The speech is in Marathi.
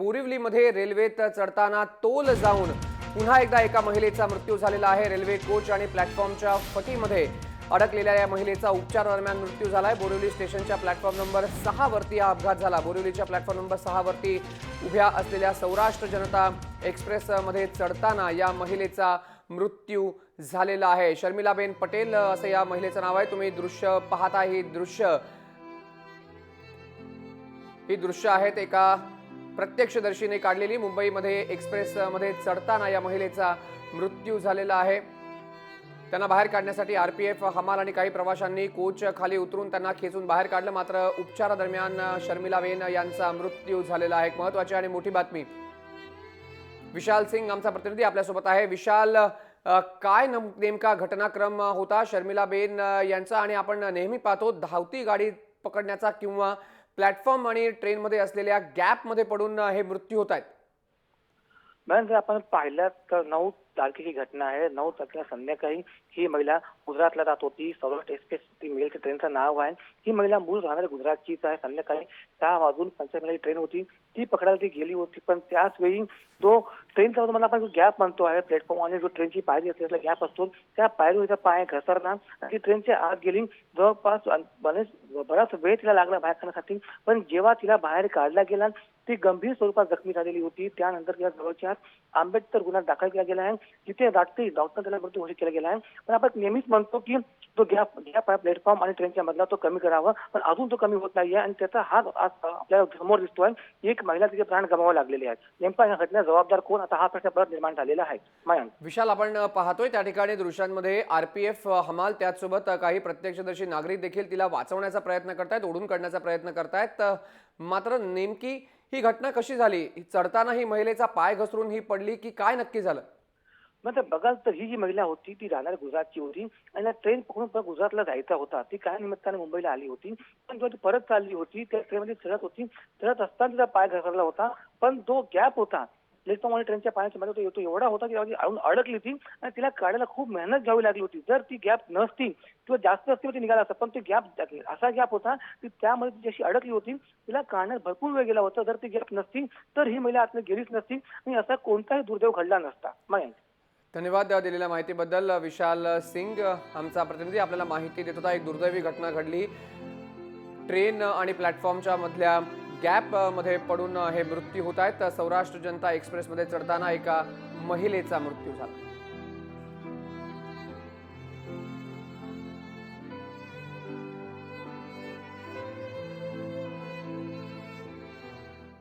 बोरिवलीमध्ये रेल्वेत चढताना तोल जाऊन पुन्हा एकदा एका महिलेचा मृत्यू झालेला आहे। रेल्वे कोच आणि प्लॅटफॉर्मच्या फटीमध्ये अडकलेल्या या महिलेचा उपचारादरम्यान मृत्यू झालाय। बोरिवली स्टेशनच्या प्लॅटफॉर्म नंबर 6 वरती हा अपघात झाला। बोरिवलीच्या प्लॅटफॉर्म नंबर 6 वरती उभ्या असलेल्या सौराष्ट्र जनता एक्सप्रेस मध्ये चढताना या महिलेचा मृत्यू झालेला आहे। शर्मिलाबेन पटेल असं या महिलेचं नाव आहे। तुम्ही दृश्य पाहता, ही दृश्य आहेत एका प्रत्यक्षदर्शीने काढलेली। मुंबईमध्ये एक्सप्रेस मध्ये चढताना या महिलेचा मृत्यू झालेला आहे। त्यांना बाहेर काढण्यासाठी आरपीएफ, हमाल आणि काही प्रवाशांनी कोच खाली उतरून त्यांना खेचून बाहेर काढलं, मात्र उपचारादरम्यान शर्मिलाबेन यांचा मृत्यू झालेला आहे। एक महत्त्वाची आणि मोठी बातमी। विशाल सिंग आमचा प्रतिनिधी आपल्यासोबत आहे। विशाल, काय नेमका घटनाक्रम होता शर्मिलाबेन यांचा? आणि आपण नेहमी पाहतो धावती गाडी पकडण्याचा किंवा प्लॅटफॉर्म आणि ट्रेनमध्ये असलेल्या गॅपमध्ये पडून हे मृत्यू होत आहेत। मॅडम, जर आपण पाहिलं तर 9 तारखेची घटना आहे। 9 तारखेला संध्याकाळी ही महिला गुजरातला जात होती। सौराष्ट्र एक्सप्रेस ती मेलचं ट्रेनचं नाव आहे। ही महिला मूळ राहणारी गुजरातचीच आहे। संध्याकाळी 6:45 ट्रेन होती, ती पकडायला ती गेली होती। पण त्याच वेळी जो ट्रेनचा मला आपण जो गॅप म्हणतो आहे प्लॅटफॉर्म आणि जो ट्रेनची पायरी असलेला गॅप असतो, त्या पायरीचा पाय घसरला ती ट्रेनच्या आत गेली। जवळपास बराच वेळ तिला लागला बाहेर काढण्यासाठी, पण जेव्हा तिला बाहेर काढला गेला ती गंभीर स्वरूपात जखमी झालेली होती। त्यानंतर तिला जवळच्या आंबेडकर गुन्ह्यात दाखल केला गेला आहे, जिथे रात्री डॉक्टर त्याला मृत्यू घोषित केला गेला आहे। पण आपण नेहमीच म्हणतो की तो गॅप आहे प्लॅटफॉर्म आणि ट्रेनच्या मधला, तो कमी करावा, पण अजून तो कमी होत नाहीये आणि त्याचा हात आपल्याला समोर दिसतोय। एक महिला तिचे प्राण गमावे लागलेले आहेत। नेमका या घटनेला जबाबदार कोण, आता हा प्रश्न परत निर्माण झालेला आहे। मयांक, विशाल, आपण पाहतोय त्या ठिकाणी दृश्यांमध्ये आरपीएफ, हमाल, त्याचसोबत काही प्रत्यक्षदर्शी नागरिक देखील तिला वाचवण्याचा प्रयत्न करतायत, ओढून काढण्याचा प्रयत्न करतायत। मात्र नेमकी ही घटना कशी झाली? चढताना ही महिलेचा पाय घसरून ही पडली की काय नक्की झालं? मग बघाल तर ही जी महिला होती ती राहणार गुजरातची होती आणि ट्रेन पकडून परत गुजरातला जायचा होता। ती काय निमित्ताने मुंबईला आली होती, पण जेव्हा ती परत चालली होती त्या ट्रेनमध्ये चढत होती, चढत असताना तिचा पाय घसरला होता। पण जो गॅप होता प्लॅटफॉर्म आणि ट्रेनच्या पायाच्या मध्ये तो एवढा होता की अडकली ती आणि तिला काढायला खूप मेहनत घ्यावी लागली होती। जर ती गॅप नसती किंवा जास्त असती ती निघाला असता, पण ती गॅप असा गॅप होता की त्यामध्ये ती जशी अडकली होती तिला काढण्यात भरपूर वेळ गेला होता। जर ती गॅप नसती तर ही महिला आतमध्ये गेलीच नसती आणि असा कोणताही दुर्दैव घडला नसता। मयांक, धन्यवाद दिलेल्या माहितीबद्दल। विशाल सिंग आमचा प्रतिनिधी आपल्याला माहिती देत होता। एक दुर्दैवी घटना घडली, ट्रेन आणि प्लॅटफॉर्मच्या मधल्या गॅप मध्ये पडून हे मृत्यू होत आहेत। सौराष्ट्र जनता एक्सप्रेस मध्ये चढताना एका महिलेचा मृत्यू झाला।